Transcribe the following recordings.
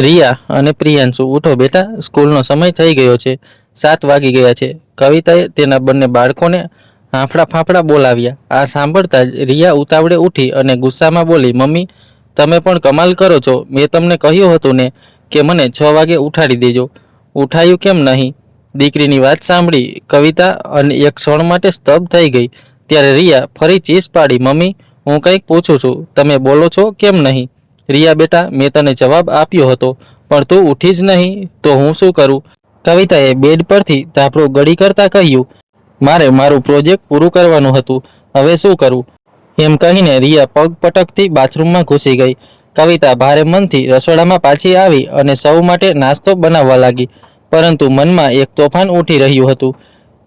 રિયા અને પ્રિયાંશુ, ઉઠો બેટા, સ્કૂલનો સમય થઈ ગયો છે. 7 વાગી ગયા છે. કવિતાએ તેના બંને બાળકોને હાંફળા ફાંફળા બોલાવ્યા. આ સાંભળતા જ રિયા ઉતાવળે ઉઠી અને ગુસ્સામાં બોલી, મમ્મી, તમે પણ કમાલ કરો છો. મેં તમને કહ્યું હતું ને કે મને 6 વાગે ઉઠાડી દેજો. ઉઠાયું કેમ નહીં? દીકરીની વાત સાંભળી કવિતા અને એક ક્ષણ માટે સ્તબ્ધ થઈ ગઈ. ત્યારે રિયા ફરી ચીસ પાડી, મમ્મી, હું કંઈક પૂછું છું, તમે બોલો છો કેમ નહીં? રિયા બેટા, મેં તને જવાબ આપ્યો હતો, પણ તું ઉઠી જ નહીં, તો હું શું કરું? કવિતાએ બેડ પરથી તાપડું ગળી કરતાં કહ્યું, મારે મારું પ્રોજેક્ટ પૂરું કરવાનું હતું, હવે શું કરું? એમ કહીને રિયા પગ પટકતી બાથરૂમમાં ઘૂસી ગઈ. કવિતા ભારે મનથી રસોડામાં પાછી આવી અને સૌ માટે નાસ્તો બનાવવા લાગી. પરંતુ મનમાં એક તોફાન ઉઠી રહ્યું હતું.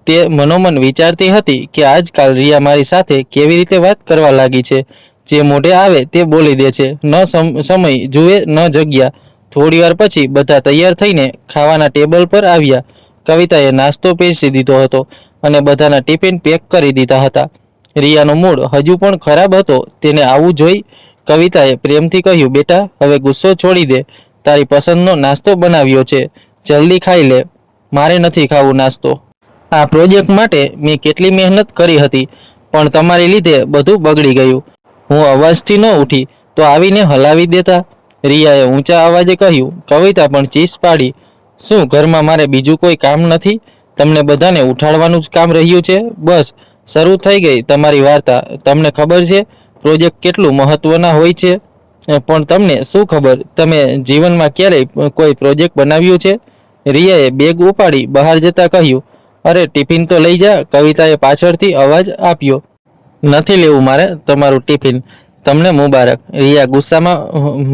તે મનોમન વિચારતી હતી કે આજકાલ રિયા મારી સાથે કેવી રીતે વાત કરવા લાગી છે. જે મોઢે આવે તે બોલી દે છે, ન સમય જુએ ન જગ્યા. થોડીવાર પછી બધા તૈયાર થઈને ખાવાના ટેબલ પર આવ્યા. કવિતાએ નાસ્તો પીરસી દીધો હતો અને બધાના ટિફિન પેક કરી દીધા હતા. રિયાનો મૂડ હજુ પણ ખરાબ હતો. તેને આવું જોઈ કવિતાએ પ્રેમથી કહ્યું, બેટા, હવે ગુસ્સો છોડી દે. તારી પસંદનો નાસ્તો બનાવ્યો છે, જલ્દી ખાઈ લે. મારે નથી ખાવું નાસ્તો. આ પ્રોજેક્ટ માટે મેં કેટલી મહેનત કરી હતી, પણ તમારી લીધે બધું બગડી ગયું. હું અવાજથી ન ઉઠી તો આવીને હલાવી દેતા. રિયાએ ઊંચા અવાજે કહ્યું. કવિતા પણ ચીસ પાડી, શું ઘરમાં મારે બીજું કોઈ કામ નથી? તમને બધાને ઉઠાડવાનું જ કામ રહ્યું છે? બસ શરૂ થઈ ગઈ તમારી વાર્તા. તમને ખબર છે પ્રોજેક્ટ કેટલું મહત્વના હોય છે? પણ તમને શું ખબર, તમે જીવનમાં ક્યારેય કોઈ પ્રોજેક્ટ બનાવ્યું છે? રિયાએ બેગ ઉપાડી બહાર જતા કહ્યું, અરે ટિફિન તો લઈ જા. કવિતાએ પાછળથી અવાજ આપ્યો, નથી લેવું મારે તમારું ટિફિન, તમને મુબારક. રિયા ગુસ્સામાં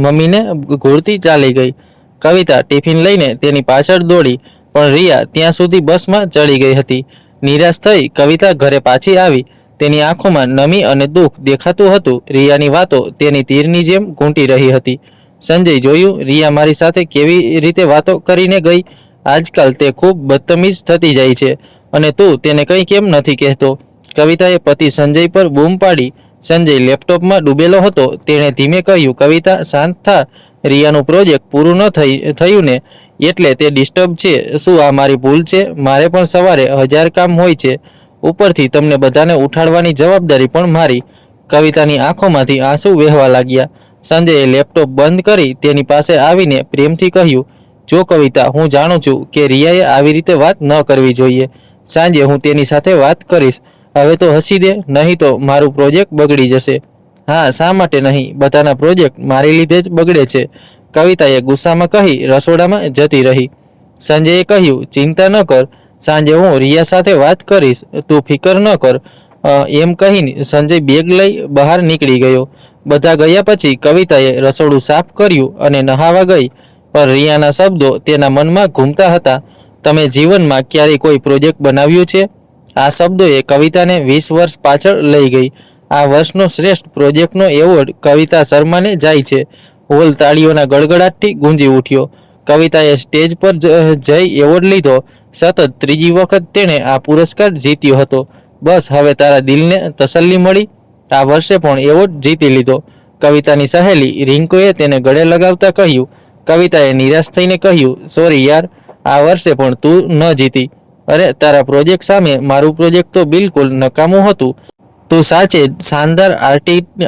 મમ્મીને ઘૂરતી ચાલી ગઈ. કવિતા ટિફિન લઈને તેની પાછળ દોડી, પણ રિયા ત્યાં સુધી બસમાં ચડી ગઈ હતી. નિરાશ થઈ કવિતા ઘરે પાછી આવી. તેની આંખોમાં નમી અને દુઃખ દેખાતું હતું. રિયાની વાતો તેની તીરની જેમ ઘૂંટી રહી હતી. સંજય, જોયું રિયા મારી સાથે કેવી રીતે વાતો કરીને ગઈ? આજકાલ તે ખૂબ બદતમીઝ થતી જાય છે અને તું તેને કંઈ કેમ નથી કહેતો? કવિતાએ પતિ સંજય પર બૂમ પાડી. સંજય લેપટોપમાં ડૂબેલો હતો. તેણે ધીમે કહ્યું, કવિતા, શાંત થા. રિયાનું પ્રોજેક્ટ પૂરું ન થયું ને એટલે તે ડિસ્ટર્બ છે. શું આ મારી ભૂલ છે? મારે પણ સવારે 1000 કામ હોય છે. ઉપરથી તમને બધાને ઉઠાડવાની જવાબદારી પણ મારી. કવિતાની આંખોમાંથી આંસુ વહેવા લાગ્યા. સંજયે લેપટોપ બંધ કરી તેની પાસે આવીને પ્રેમથી કહ્યું, જો કવિતા, હું જાણું છું કે રિયાએ આવી રીતે વાત ન કરવી જોઈએ. સાંજે હું તેની સાથે વાત કરીશ. હવે તો હસી દે, નહીં તો મારું પ્રોજેક્ટ બગડી જશે. હા, શા માટે નહીં? બધાના પ્રોજેક્ટ મારી લીધે જ બગડે છે. કવિતાએ ગુસ્સામાં કહી રસોડામાં જતી રહી. સંજયે કહ્યું, ચિંતા ન કર, સાંજે હું રિયા સાથે વાત કરીશ, તું ફિકર ન કર. એમ કહીને સંજય બેગ લઈ બહાર નીકળી ગયો. બધા ગયા પછી કવિતાએ રસોડું સાફ કર્યું અને નહાવા ગઈ. પણ રિયાના શબ્દો તેના મનમાં ઘૂમતા હતા. તમે જીવનમાં ક્યારેય કોઈ પ્રોજેક્ટ બનાવ્યું છે? આ શબ્દોએ કવિતાને 20 વર્ષ પાછળ લઈ ગઈ. આ વર્ષનો શ્રેષ્ઠ પ્રોજેક્ટનો એવોર્ડ કવિતા શર્માને જાય છે. હોલ તાળીઓના ગડગડાટથી ગુંજી ઉઠ્યો. કવિતાએ સ્ટેજ પર જઈ એવોર્ડ લીધો. સતત ત્રીજી વખત તેણે આ પુરસ્કાર જીત્યો હતો. બસ હવે તારા દિલને તસલ્લી મળી. આ વર્ષે પણ એવોર્ડ જીતી લીધો. કવિતાની સહેલી રિંકુએ તેને ગળે લગાવતા કહ્યું. કવિતાએ નિરાશ થઈને કહ્યું, સોરી યાર, આ વર્ષે પણ તું ન જીતી. અરે, તારા પ્રોજેક્ટ સામે મારું પ્રોજેક્ટ તો બિલકુલ નકામું હતું. તું સાચે શાનદાર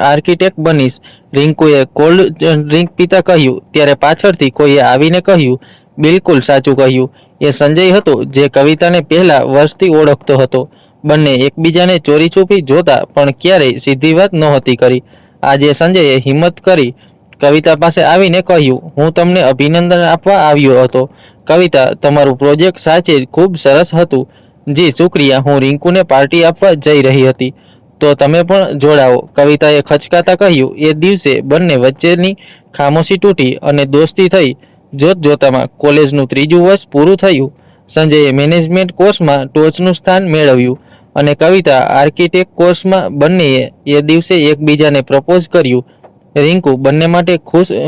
આર્કિટેક્ટ બનીશ. રિંકુએ કોલ્ડ ડ્રિંક પીતા કહ્યું. ત્યારે પાછળથી કોઈએ આવીને કહ્યું, બિલકુલ સાચું કહ્યું. એ સંજય હતો જે કવિતાને પહેલા વર્ષથી ઓળખતો હતો. બંને એકબીજાને ચોરી છુપી જોતા પણ ક્યારેય સીધી વાત નહોતી કરી. આજે સંજયે હિંમત કરી કવિતા પાસે આવીને કહ્યું, હું તમને અભિનંદન આપવા આવ્યો હતો. કવિતા, તમારું પ્રોજેક્ટ સાચે જ ખૂબ સરસ હતું. જી શુક્રિયા, હું રિંકુને પાર્ટી આપવા જઈ રહી હતી, તો તમે પણ જોડાવો. કવિતાએ ખચકાતા કહ્યું. એ દિવસે બંને વચ્ચેની ખામોશી તૂટી અને દોસ્તી થઈ. જોત જોતામાં કોલેજનું 3જું વર્ષ પૂરું થયું. સંજયે મેનેજમેન્ટ કોર્સમાં ટોચનું સ્થાન મેળવ્યું અને કવિતા આર્કિટેક્ટ કોર્સમાં. બંનેએ એ દિવસે એકબીજાને પ્રપોઝ કર્યું. રિંકુ બંને માટે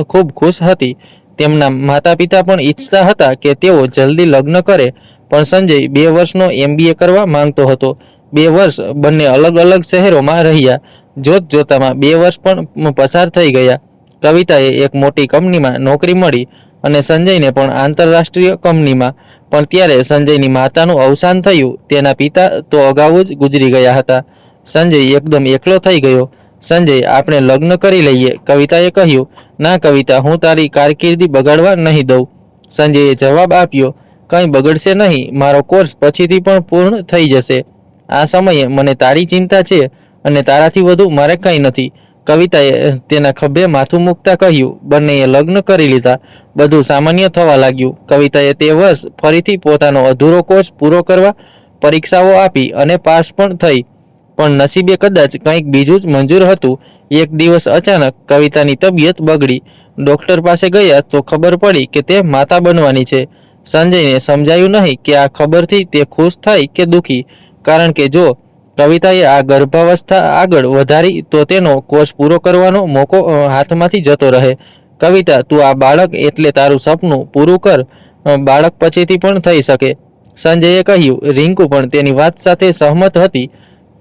ખૂબ ખુશ હતી. તેમના માતા પિતા પણ ઈચ્છતા હતા કે તેઓ જલ્દી લગ્ન કરે, પણ સંજય 2 વર્ષનો MBA કરવા માંગતો હતો. 2 વર્ષ બંને અલગ અલગ શહેરોમાં રહ્યા. જોત જોતામાં 2 વર્ષ પણ પસાર થઈ ગયા. કવિતાએ એક મોટી કંપનીમાં નોકરી મળી અને સંજયને પણ આંતરરાષ્ટ્રીય કંપનીમાં. પણ ત્યારે સંજયની માતાનું અવસાન થયું. તેના પિતા તો અગાઉ જ ગુજરી ગયા હતા. સંજય એકદમ એકલો થઈ ગયો. સંજય, આપણે લગ્ન કરી લઈએ, કવિતાએ કહ્યું. ના કવિતા, હું તારી કારકિર્દી બગાડવા નહીં દઉં. સંજયે જવાબ આપ્યો, કંઈ બગડશે નહીં, મારો કોર્સ પછીથી પણ પૂર્ણ થઈ જશે. આ સમયે મને તારી ચિંતા છે અને તારાથી વધુ મારે કંઈ નથી. કવિતાએ તેના ખભે માથું મૂકતા કહ્યું. બંનેએ લગ્ન કરી લીધા. બધું સામાન્ય થવા લાગ્યું. કવિતાએ તે વર્ષ ફરીથી પોતાનો અધૂરો કોર્સ પૂરો કરવા પરીક્ષાઓ આપી અને પાસ પણ થઈ. પણ નસીબે કદાચ કંઈક બીજું જ મંજૂર હતું. એક દિવસ અચાનક કવિતાની તબિયત બગડી. ડૉક્ટર પાસે ગયા તો ખબર પડી કે તે માતા બનવાની છે. સંજયને સમજાયું નહીં કે આ ખબરથી તે ખુશ થાય કે દુઃખી. કારણ કે જો કવિતાએ આ ગર્ભાવસ્થા આગળ વધારી તો તેનો કોર્સ પૂરો કરવાનો મોકો હાથમાંથી જતો રહે. કવિતા, તું આ બાળક એટલે તારું સપનું પૂરું કર. બાળક પછીથી પણ થઈ શકે. સંજયે કહ્યું. રિંકુ પણ તેની વાત સાથે સહમત હતી.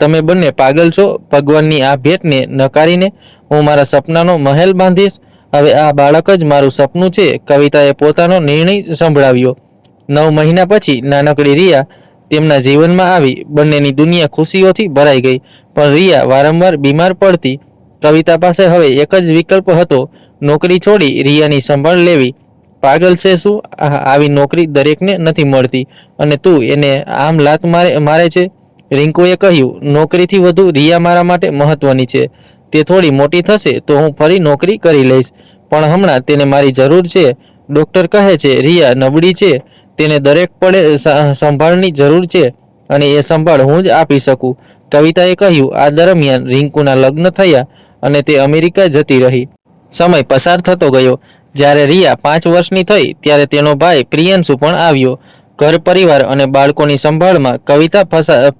તમે બંને પાગલ છો. ભગવાનની આ ભેટને નકારીને હું મારા સપનાનો મહેલ બાંધીશ. હવે આ બાળક જ મારું સપનું છે. કવિતાએ પોતાનો નિર્ણય સંભળાવ્યો. 9 મહિના પછી નાનકડી રિયા તેમના જીવનમાં આવી. બંનેની દુનિયા ખુશીઓથી ભરાઈ ગઈ. પણ રિયા વારંવાર બીમાર પડતી. કવિતા પાસે હવે એક જ વિકલ્પ હતો, નોકરી છોડી રિયાની સંભાળ લેવી. પાગલ છે શું? આવી નોકરી દરેકને નથી મળતી અને તું એને આમ લાત મારે છે. રિંકુએ કહ્યું. નોકરીથી વધુ રિયા મારા માટે મહત્વની છે. તે થોડી મોટી થશે તો હું ફરી નોકરી કરી લઈશ, પણ હમણાં તેને મારી જરૂર છે. ડૉક્ટર કહે છે રિયા નબળી છે, તેને દરેક પળે સંભાળની જરૂર છે અને એ સંભાળ હું જ આપી શકું. કવિતાએ કહ્યું. આ દરમિયાન રિંકુના લગ્ન થયા અને તે અમેરિકા જતી રહી. સમય પસાર થતો ગયો. જ્યારે રિયા 5 વર્ષની થઈ ત્યારે તેનો ભાઈ પ્રિયંશુ પણ આવ્યો. ઘર પરિવાર અને બાળકોની સંભાળમાં કવિતા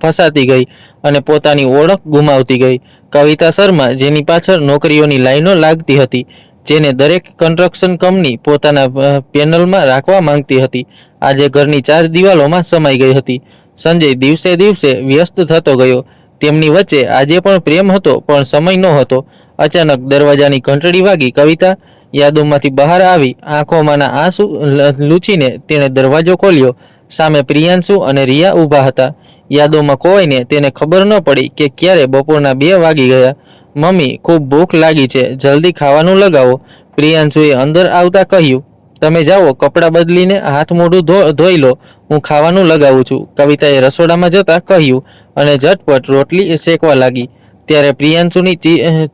ફસાતી ગઈ અને પોતાની ઓળખ ગુમાવતી ગઈ. કવિતા શર્મા, જેની પાછળ નોકરીઓની લાઈનો લાગતી હતી, જેને દરેક કન્સ્ટ્રક્શન કંપની પોતાના પેનલમાં રાખવા માંગતી હતી, આજે ઘરની 4 દિવાલોમાં સમાઈ ગઈ હતી. સંજય દિવસે દિવસે વ્યસ્ત થતો ગયો. તેમની વચ્ચે આજે પણ પ્રેમ હતો, પણ સમય નહોતો. અચાનક દરવાજાની ઘંટડી વાગી. કવિતા યાદોમાંથી બહાર આવી. આંખોમાંના આંસુ લૂછીને તેણે દરવાજો ખોલ્યો. સામે પ્રિયાંશુ અને રિયા ઊભા હતા. યાદોમાં ખોવાઈને તેને ખબર ન પડી કે ક્યારે બપોરના 2 વાગી ગયા. મમ્મી, ખૂબ ભૂખ લાગી છે, જલ્દી ખાવાનું લગાવો. પ્રિયાંશુએ અંદર આવતા કહ્યું. તમે જાઓ, કપડાં બદલીને હાથ મોઢું ધોઈ લો, હું ખાવાનું લગાવું છું. કવિતાએ રસોડામાં જતા કહ્યું અને ઝટપટ રોટલી શેકવા લાગી. ત્યારે પ્રિયાંશુની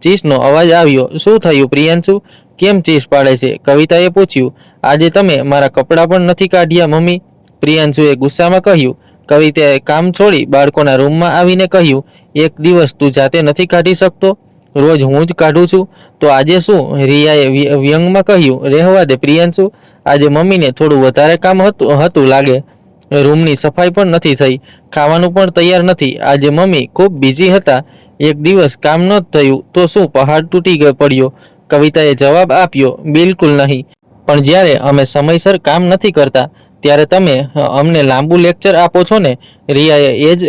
ચીસનો અવાજ આવ્યો. શું થયું પ્રિયાંશુ? કેમ ચીસ પાડે છે? કવિતાએ પૂછ્યું. આજે તમે મારા કપડાં પણ નથી કાઢ્યા મમ્મી, પ્રિયાંશુએ ગુસ્સામાં કહ્યું. કવિતાએ કામ છોડી બાળકોના રૂમમાં આવીને કહ્યું. એક દિવસ તું જાતે નથી કાઢી શકતો? રોજ હું જ કાઢું છું, તો આજે શું? રિયાએ વ્યંગમાં કહ્યું. રહેવા દે પ્રિયાંશુ, આજે મમ્મીને થોડું વધારે કામ હતું લાગે. રૂમની સફાઈ પણ નથી થઈ, ખાવાનું પણ તૈયાર નથી. આજે મમ્મી ખૂબ બિઝી હતા. એક દિવસ કામ ન થયું તો શું પહાડ તૂટી પડ્યો? કવિતાએ જવાબ આપ્યો. બિલકુલ નહીં, પણ જ્યારે અમે સમયસર કામ નથી કરતા ત્યારે તમે અમને લાંબુ લેક્ચર આપો છો ને, રિયાએ એ જ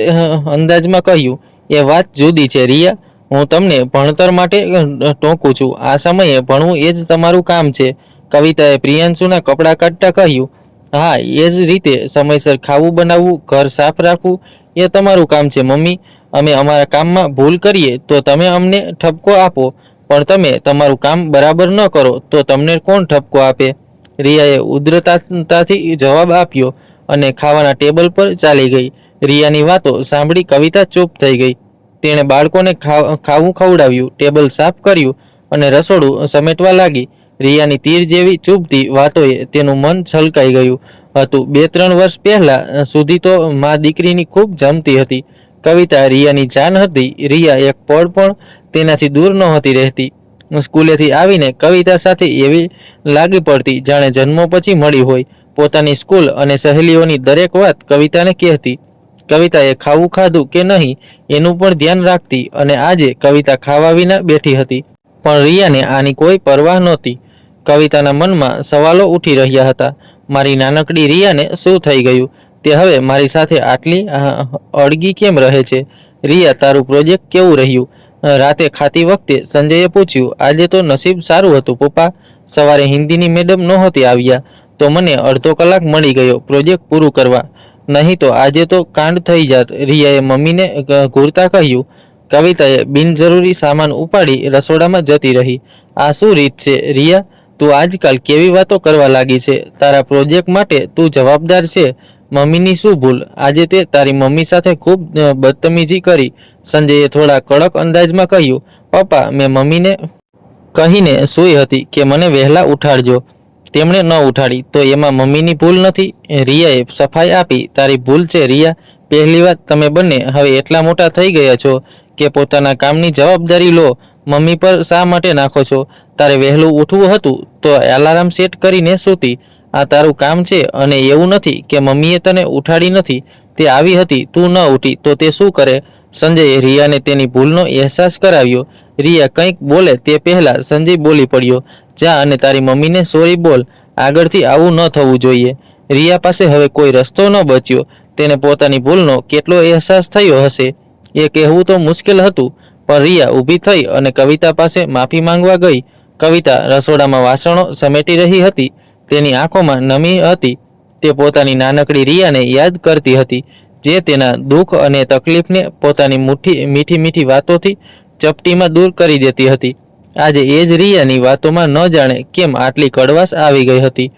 અંદાજમાં કહ્યું. એ વાત જુદી છે રિયા, હું તમને ભણતર માટે ટોકું છું. આ સમયે ભણવું એ જ તમારું કામ છે. કવિતાએ પ્રિયાંશુના કપડાં કાઢતા કહ્યું. હા, એ જ રીતે સમયસર ખાવું બનાવવું, ઘર સાફ રાખવું એ તમારું કામ છે મમ્મી. અમે અમારા કામમાં ભૂલ કરીએ તો તમે અમને ઠપકો આપો, પણ તમે તમારું કામ બરાબર ન કરો તો તમને કોણ ઠપકો આપે? રિયાએ ઉદ્ધતતાથી જવાબ આપ્યો અને ખાવાના ટેબલ પર ચાલી ગઈ. રિયાની વાતો સાંભળી કવિતા ચૂપ થઈ ગઈ. તેણે બાળકોને ખાવું ખવડાવ્યું, ટેબલ સાફ કર્યું અને રસોડું સમેટવા લાગી. રિયાની તીર જેવી ચૂપતી વાતોએ તેનું મન છલકાઈ ગયું હતું. 2-3 વર્ષ પહેલા સુધી તો મા દીકરીની ખૂબ જમતી હતી. કવિતા રિયાની જાન હતી. રિયા એક પળ પણ તેનાથી દૂર નહોતી રહેતી. સ્કૂલેથી આવીને કવિતા સાથે એવી લાગી પડતી જાણે જન્મો પછી મળી હોય. પોતાની સ્કૂલ અને સહેલીઓની દરેક વાત કવિતાને કહેતી. કવિતાએ ખાવું ખાધું કે નહીં એનું પણ ધ્યાન રાખતી અને આજે કવિતા ખાવા વિના બેઠી હતી. પણ રિયાને આની કોઈ પરવાહ નહોતી. કવિતાના મનમાં સવાલો ઉઠી રહ્યા હતા. મારી નાનકડી રિયાને શું થઈ ગયું? તે હવે મારી સાથે આટલી અળગી કેમ રહે છે? રિયા, તારું પ્રોજેક્ટ કેવું રહ્યું? રાતે ખાતી વખતે સંજયે પૂછ્યું. આજે તો નસીબ સારું હતું પપ્પા, સવારે હિન્દીની મેડમ નહોતી આવ્યા તો મને અડધો કલાક મળી ગયો પ્રોજેક્ટ પૂરું કરવા, નહીં તો આજે તો કાંડ થઈ જાત, રિયાએ મમ્મીને ઘૂરતા કહ્યું. કવિતાએ બિનજરૂરી સામાન ઉપાડી રસોડામાં જતી રહી. આ શું રીત છે રિયા? તું આજકાલ કેવી વાતો કરવા લાગી છે? તારા પ્રોજેક્ટ માટે તું જવાબદાર છે. મમ્મીની શું ભૂલ? આજે તે તારી મમ્મી સાથે ખૂબ બદતમીજી કરી. સંજયે થોડા કડક અંદાજમાં કહ્યું. પપ્પા, મેં મમ્મીને કહીને સૂઈ હતી કે મને વહેલા ઉઠાડજો. તેમણે ન ઉઠાડી તો એમાં મમ્મીની ભૂલ નથી? રિયાએ સફાઈ આપી. તારી ભૂલ છે રિયા. પહેલી વાત, તમે બંને હવે એટલા મોટા થઈ ગયા છો કે પોતાના કામની જવાબદારી લો. મમ્મી પર શા માટે નાખો છો? તારે વહેલું ઉઠવું હતું તો એલાર્મ સેટ કરીને સૂતી. આ તારું કામ છે અને એવું નથી કે મમ્મીએ તને ઉઠાડી નથી. તે આવી હતી, તું ન ઉઠી તો તે શું કરે? સંજયે રિયાને તેની ભૂલનો અહેસાસ કરાવ્યો. રિયા કંઈક બોલે તે પહેલાં સંજય બોલી પડ્યો. જા અને તારી મમ્મીને સોરી બોલ. આગળથી આવું ન થવું જોઈએ. રિયા પાસે હવે કોઈ રસ્તો ન બચ્યો. તેને પોતાની ભૂલનો કેટલો અહેસાસ થયો હશે એ કહેવું તો મુશ્કેલ હતું. પણ રિયા ઊભી થઈ અને કવિતા પાસે માફી માંગવા ગઈ. કવિતા રસોડામાં વાસણો સમેટી રહી હતી. તેની આંખોમાં નમી હતી. તે પોતાની નાનકડી રિયાને યાદ કરતી હતી, જે તેના દુઃખ અને તકલીફને પોતાની મીઠી મીઠી વાતોથી ચપટીમાં દૂર કરી દેતી હતી. આજે એ જ રિયાની વાતોમાં ન જાણે કેમ આટલી કડવાશ આવી ગઈ હતી.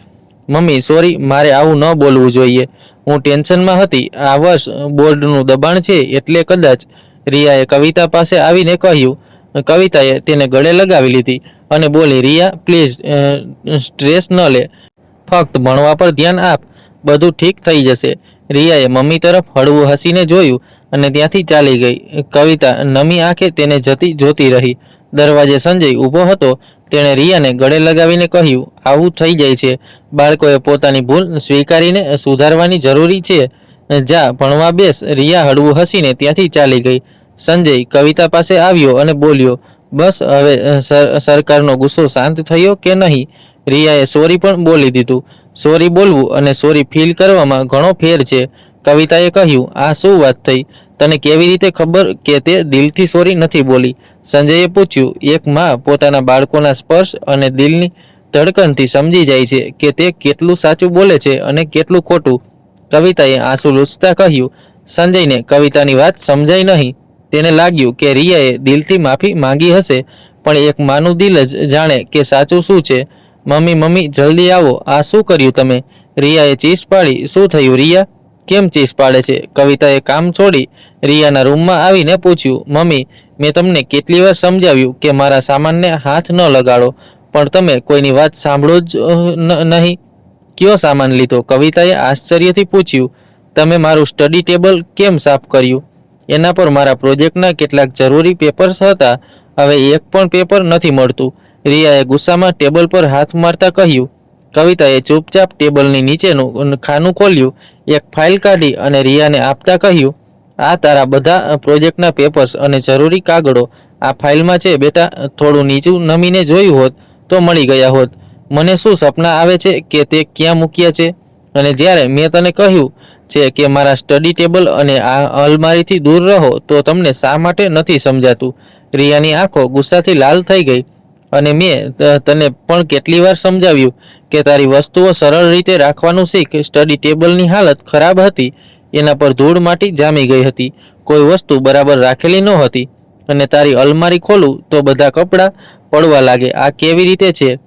મમ્મી સોરી, મારે આવું ન બોલવું જોઈએ. હું ટેન્શનમાં હતી. આ વર્ષ બોર્ડનું દબાણ છે એટલે કદાચ, રિયાએ કવિતા પાસે આવીને કહ્યું. કવિતાએ તેને ગળે લગાવી લીધી અને બોલી, રિયા પ્લીઝ સ્ટ્રેસ ન લે, ફક્ત ભણવા પર ધ્યાન આપ, બધું ઠીક થઈ જશે. રિયાએ મમ્મી તરફ હળવું હસીને જોયું અને ત્યાંથી ચાલી ગઈ. કવિતા નમી આંખે તેને જતી જોતી રહી. દરવાજે સંજય ઊભો હતો. તેણે રિયાને ગળે લગાવીને કહ્યું, આવું થઈ જાય છે. બાળકોએ પોતાની ભૂલ સ્વીકારીને સુધારવાની જરૂરી છે. જા ભણવા બેસ. રિયા હળવું હસીને ત્યાંથી ચાલી ગઈ. સંજય કવિતા પાસે આવ્યો અને બોલ્યો, બસ હવે સરકારનો ગુસ્સો શાંત થયો કે નહીં? રિયાએ સોરી પણ બોલી દીધું. સોરી બોલવું અને સોરી ફીલ કરવામાં ઘણો ફેર છે. કવિતાએ કહ્યું, આ શું વાત થઈ? તને કેવી રીતે ખબર કે તે દિલથી સોરી નથી બોલી? સંજયે પૂછ્યું. એક માં પોતાના બાળકોના સ્પર્શ અને દિલની ધડકનથી સમજી જાય છે કે તે કેટલું સાચું બોલે છે અને કેટલું ખોટું. કવિતાએ આંસુ લૂછતા કહ્યું. સંજયને કવિતાની વાત સમજાઈ નહીં. તેને લાગ્યું કે રિયાએ દિલથી માફી માંગી હશે, પણ એક માનું દિલ જ જાણે કે સાચું શું છે. મમ્મી જલ્દી આવો. આ શું કર્યું તમે? રિયાએ ચીસ પાડી. શું થયું રિયા? કેમ ચીસ પાડે છે? કવિતાએ કામ છોડી રિયાના રૂમમાં આવીને પૂછ્યું. મમ્મી, મેં તમને કેટલી વાર સમજાવ્યું કે મારા સામાનને હાથ ન લગાડો, પણ તમે કોઈની વાત સાંભળો જ નહીં. કયો સામાન લીધો? કવિતાએ આશ્ચર્યથી પૂછ્યું. તમે મારું સ્ટડી ટેબલ કેમ સાફ કર્યું? એના પર મારા પ્રોજેક્ટના કેટલાક જરૂરી પેપર્સ હતા. હવે એક પણ પેપર નથી મળતું. રિયાએ ગુસ્સામાં ટેબલ પર હાથ મારતા કહ્યું. કવિતાએ ચૂપચાપ ટેબલની નીચેનું ખાનું ખોલ્યું, એક ફાઇલ કાઢી અને રિયાને આપતા કહ્યું, આ તારા બધા પ્રોજેક્ટના પેપર્સ અને જરૂરી કાગળો આ ફાઇલમાં છે બેટા. થોડું નીચું નમીને જોયું હોત તો મળી ગયા હોત. મને શું સપના આવે છે કે તે ક્યાં મૂક્યા છે? અને જ્યારે મેં તને કહ્યું છે કે મારા સ્ટડી ટેબલ અને આ અલમારીથી દૂર રહો, તો તમને શા માટે નથી સમજાતું? રિયાની આંખો ગુસ્સાથી લાલ થઈ ગઈ. અને મેં તને પણ કેટલી વાર સમજાવ્યું કે તારી વસ્તુઓ સરળ રીતે રાખવાનું શીખ. સ્ટડી ટેબલની હાલત ખરાબ હતી. એના પર ધૂળ માટી જામી ગઈ હતી. કોઈ વસ્તુ બરાબર રાખેલી નહોતી. અને તારી અલમારી ખોલું તો બધા કપડાં પડવા લાગે. આ કેવી રીતે છે?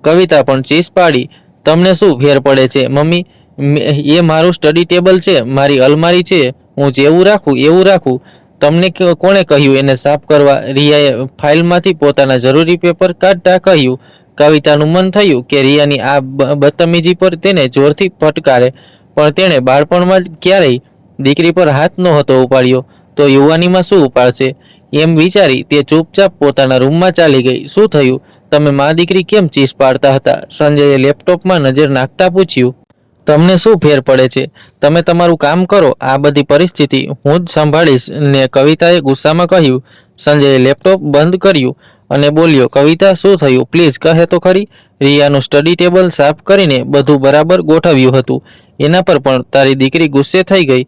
કવિતા પણ ચીસ પાડી. તમને શું ફેર પડે છે મમ્મી? એ મારું સ્ટડી ટેબલ છે, મારી અલમારી છે. હું જેવું રાખું એવું રાખું. તમને કોણે કહ્યું એને સાફ કરવા? રિયાએ ફાઇલમાંથી પોતાના જરૂરી પેપર કાઢતા કહ્યું. કવિતાનું મન થયું કે રિયાની આ બદતમીજી પર તેને જોરથી ફટકારે, પણ તેણે બાળપણમાં ક્યારેય દીકરી પર હાથ નહોતો ઉપાડ્યો, તો યુવાનીમાં શું ઉપાડશે? એમ વિચારી તે ચૂપચાપ પોતાના રૂમમાં ચાલી ગઈ. શું થયું? તમે મા દીકરી કેમ ચીસ પાડતા હતા? સંજયે લેપટોપમાં નજર નાખતા પૂછ્યું. તમને શું ફેર પડે છે? તમે તમારું કામ કરો. આ બધી પરિસ્થિતિ હું જ સંભાળીશ ને કવિતાએ ગુસ્સામાં કહ્યું. સંજયે લેપટોપ બંધ કર્યું અને બોલ્યો, કવિતા શું થયું? પ્લીઝ કહે તો ખરી. રિયાનું સ્ટડી ટેબલ સાફ કરીને બધું બરાબર ગોઠવ્યું હતું. એના પર પણ તારી દીકરી ગુસ્સે થઈ ગઈ.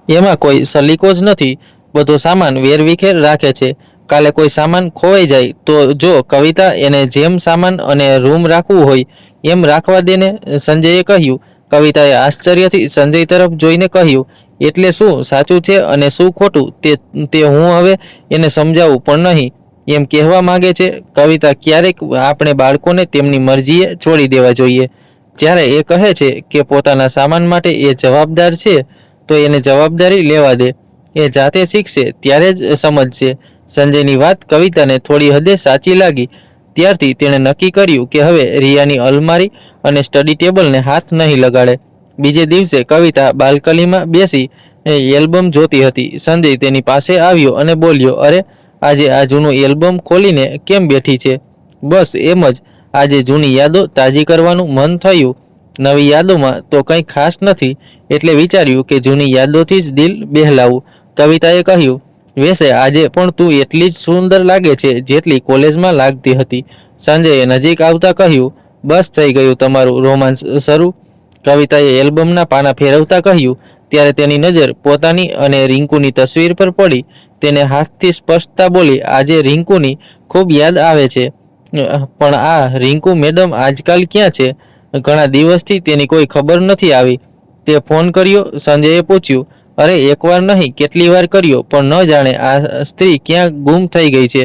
એમાં કોઈ સલીકો જ નથી. બધો સામાન વેરવિખેર રાખે છે. કાલે કોઈ સામાન ખોવાઈ જાય તો જો કવિતા એને જેમ સામાન અને રૂમ રાખવું હોય એમ રાખવા દેને, સંજયે કહ્યું. કવિતાએ આશ્ચર્યથી સંજય તરફ જોઈને કહ્યું, એટલે શું સાચું છે અને શું ખોટું તે હું હવે એને સમજાવું પણ નહીં એમ કહેવા માંગે છે. કવિતા, ક્યારેક આપણે બાળકોને તેમની મરજીએ છોડી દેવા જોઈએ. જ્યારે એ કહે છે કે પોતાના સામાન માટે એ જવાબદાર છે તો એને જવાબદારી લેવા દે. એ જાતે શીખશે ત્યારે જ સમજશે. સંજયની વાત કવિતાને થોડી હદે સાચી લાગી. ત્યારથી તેણે નક્કી કર્યું કે હવે રિયાની અલમારી અને સ્ટડી ટેબલને હાથ નહીં લગાડે. બીજે દિવસે કવિતા બાલ્કનીમાં બેસી એલ્બમ જોતી હતી. સંજય તેની પાસે આવ્યો અને બોલ્યો, અરે આજે આ જૂનું એલ્બમ ખોલીને કેમ બેઠી છે? બસ એમ જ, આજે જૂની યાદો તાજી કરવાનું મન થયું. નવી યાદોમાં તો કંઈ ખાસ નથી એટલે વિચાર્યું કે જૂની યાદોથી જ દિલ બહેલાવું. કવિતાએ કહ્યું, વેસે આજે પણ તું એટલી જ સુંદર લાગે છે જેટલી કોલેજમાં લાગતી હતી. સંજયે નજીક આવતા કહ્યું, બસ થઈ ગયું તમારું રોમાન્સ શરૂ. કવિતાએ એલ્બમના પાના ફેરવતા કહ્યું. ત્યારે તેની નજર પોતાની અને રિંકુની તસવીર પર પડી. તેને હાથથી સ્પષ્ટતા બોલી, આજે રિંકુની ખૂબ યાદ આવે છે. પણ આ રિંકુ મેડમ આજકાલ ક્યાં છે? ઘણા દિવસથી તેની કોઈ ખબર નથી આવી. તે ફોન કર્યો? સંજયે પૂછ્યું. અરે એકવાર નહીં કેટલી વાર કર્યો પણ ન જાણે આ સ્ત્રી ક્યાં ગુમ થઈ ગઈ છે.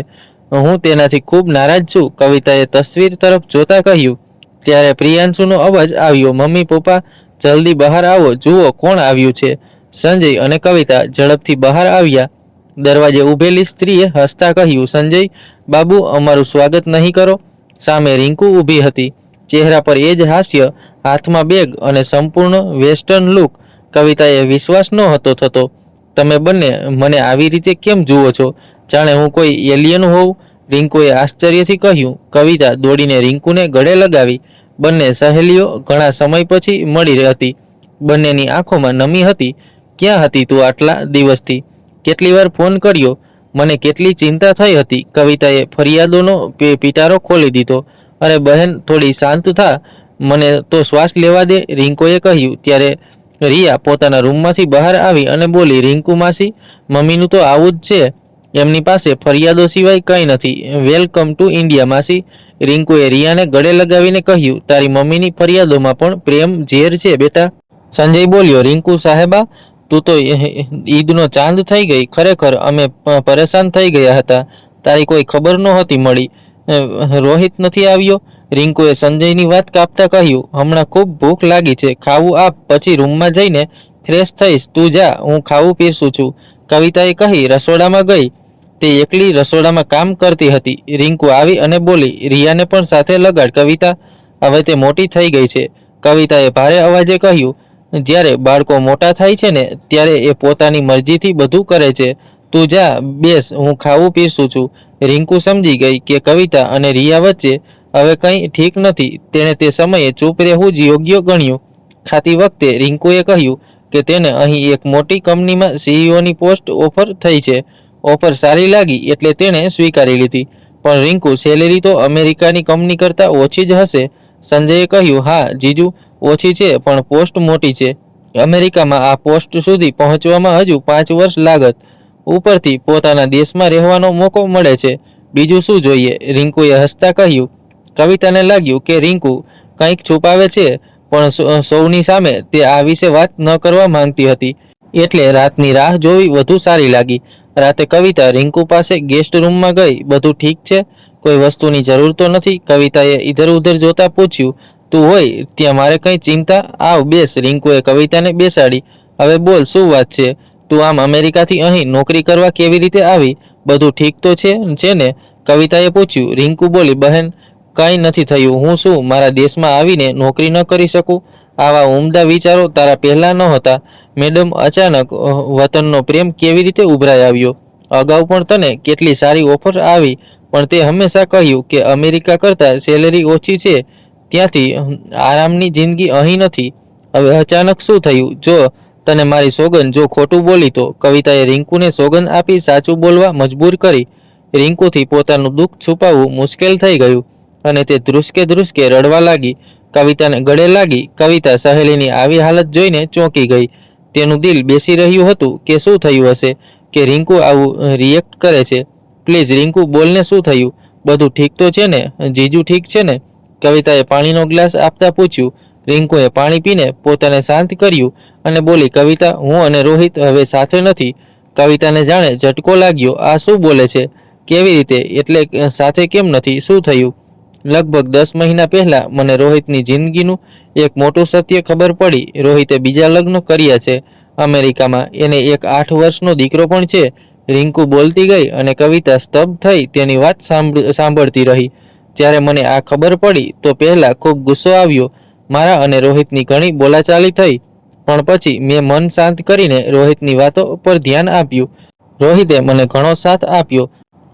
હું તેનાથી ખૂબ નારાજ છું, કવિતાએ તસવીર તરફ જોતા કહ્યું. ત્યારે પ્રિયાંશુનો અવાજ આવ્યો, મમ્મી પપ્પા જલ્દી બહાર આવો, જુઓ કોણ આવ્યું છે. સંજય અને કવિતા ઝડપથી બહાર આવ્યા. દરવાજે ઊભેલી સ્ત્રીએ હસતા કહ્યું, સંજય બાબુ અમારું સ્વાગત નહીં કરો? સામે રિંકુ ઊભી હતી, ચહેરા પર એ જ હાસ્ય, હાથમાં બેગ અને સંપૂર્ણ વેસ્ટર્ન લુક. કવિતાએ વિશ્વાસ નહોતો થતો. તમે બંને મને આવી રીતે કેમ જુઓ છો? જાણે હું કોઈ એલિયન હોઉં, રિંકુએ આશ્ચર્યથી કહ્યું. કવિતા દોડીને રિંકુને ગળે લગાવી. બંને સહેલીઓ ઘણા સમય પછી મળી હતી. બંનેની આંખોમાં નમી હતી. ક્યાં હતી તું આટલા દિવસથી? કેટલી વાર ફોન કર્યો? મને કેટલી ચિંતા થઈ હતી. કવિતાએ ફરિયાદોનો પિટારો ખોલી દીધો. અરે બહેન થોડી શાંત થા, મને તો શ્વાસ લેવા દે, રિંકુએ કહ્યું. ત્યારે રિયા પોતાના રૂમમાંથી બહાર આવી અને બોલી, રિંકુ માસી, મમ્મીનું તો આવું જ છે, એમની પાસે ફરિયાદો સિવાય કંઈ નથી. વેલકમ ટુ ઇન્ડિયા માસી, રિંકુએ રિયાને ગળે લગાવીને કહ્યું. તારી મમ્મીની ફરિયાદોમાં પણ પ્રેમ ઝેર છે બેટા. સંજય બોલ્યો, રિંકુ સાહેબા તું તો ઈદનો ચાંદ થઈ ગઈ. ખરેખર અમે પરેશાન થઈ ગયા હતા. તારી કોઈ ખબર નહોતી મળી. રોહિત નથી આવ્યો? રિંકુએ સંજયની વાત કાપતા કહ્યું. હમણાં ખૂબ ભૂખ લાગી છે, ખાવું આપ, પછી રૂમમાં જઈને ફ્રેશ થઈશ. તું જા, હું ખાવું પીરસું છું, કવિતાએ કહી રસોડામાં ગઈ. તે એકલી રસોડામાં કામ કરતી હતી. રિંકુ આવી અને બોલી, રિયાને પણ સાથે લગાડ કવિતા, હવે તે મોટી થઈ ગઈ છે. કવિતાએ ભારે અવાજે કહ્યું, જ્યારે બાળકો મોટા થાય છે ને ત્યારે એ પોતાની મરજીથી બધું કરે છે. તું જા, બેસ, હું ખાવું પીરસું છું. રિંકુ સમજી ગઈ કે કવિતા અને રિયા વચ્ચે હવે કંઈ ઠીક નથી. તેણે તે સમયે ચૂપ રહેવું જ યોગ્ય ગણ્યું. ખાતી વખતે રિંકુએ કહ્યું કે તેને અહીં એક મોટી કંપનીમાં સીઈઓની પોસ્ટ ઓફર થઈ છે. ઓફર સારી લાગી એટલે તેણે સ્વીકારી લીધી. પણ રિંકુ, સેલેરી તો અમેરિકાની કંપની કરતાં ઓછી જ હશે? સંજયે કહ્યું, હા જીજુ, ઓછી છે પણ પોસ્ટ મોટી છે. અમેરિકામાં આ પોસ્ટ સુધી પહોંચવામાં હજુ 5 વર્ષ લાગત. ઉપરથી પોતાના દેશમાં રહેવાનો મોકો મળે છે. બીજું શું જોઈએ? રિંકુએ હસતા કહ્યું. કવિતાને લાગ્યું કે રિંકુ કંઈક છુપાવે છે પણ સૌની સામે તે આ વિશે વાત ન કરવા માંગતી હતી. એટલે રાતની રાહ જોવી વધુ સારી લાગી. રાતે કવિતા રિંકુ પાસે ગેસ્ટ રૂમમાં ગઈ. બધું ઠીક છે? કોઈ વસ્તુની જરૂર તો નથી? કવિતાએ ઇધર ઉધર જોતા પૂછ્યું. તું હોય ત્યાં મારે કંઈ ચિંતા? આવ બેસ, રિંકુએ કવિતાને બેસાડી. હવે બોલ, શું વાત છે? તું આમ અમેરિકાથી અહીં નોકરી કરવા કેવી રીતે આવી? બધું ઠીક તો છે ને? કવિતાએ પૂછ્યું. રિંકુ બોલી, બહેન કંઈ નથી થયું. હું શું મારા દેશમાં આવીને નોકરી ન કરી શકું? આવા ઉમદા વિચારો તારા પહેલાં નહોતા. મેડમ, અચાનક વતનનો પ્રેમ કેવી રીતે ઉભરાઈ આવ્યો? અગાઉ પણ તને કેટલી સારી ઓફર આવી પણ તે હંમેશા કહ્યું કે અમેરિકા કરતાં સેલેરી ઓછી છે, ત્યાંથી આરામની જિંદગી અહીં નથી. હવે અચાનક શું થયું? જો તને મારી સોગન, જો ખોટું બોલી તો. કવિતાએ રિંકુને સોગન આપી સાચું બોલવા મજબૂર કરી. રિંકુથી પોતાનું દુઃખ છુપાવવું મુશ્કેલ થઈ ગયું અને તે ધ્રુસકે રડવા લાગી. કવિતાને ગળે લાગી. કવિતા સહેલીની આવી હાલત જોઈને ચોંકી ગઈ. તેનું દિલ બેસી રહ્યું હતું કે શું થયું હશે કે રિંકુ આવું રિએક્ટ કરે છે. પ્લીઝ રિંકુ બોલને, શું થયું? બધું ઠીક તો છે ને? જીજુ ઠીક છે ને? કવિતાએ પાણીનો ગ્લાસ આપતા પૂછ્યું. રિંકુએ પાણી પીને પોતાને શાંત કર્યું અને બોલી, કવિતા, હું અને રોહિત હવે સાથે નથી. કવિતાને જાણે ઝટકો લાગ્યો. આ શું બોલે છે? કેવી રીતે? એટલે સાથે કેમ નથી? શું થયું? લગભગ 10 મહિના પહેલા મને રોહિતની જિંદગીનું એક મોટું સત્ય ખબર પડી. રોહિતે બીજા લગ્ન કર્યા છે અમેરિકામાં. એને એક 8 વર્ષનો દીકરો પણ છે. રિંકુ બોલતી ગઈ અને કવિતા સ્તબ્ધ થઈ તેની વાત સાંભળતી રહી. જ્યારે મને આ ખબર પડી તો પહેલા ખૂબ ગુસ્સો આવ્યો. મારા અને રોહિતની ઘણી બોલાચાલી થઈ, પણ પછી મેં મન શાંત કરીને રોહિતની વાતો પર ધ્યાન આપ્યું. રોહિતે મને ઘણો સાથ આપ્યો.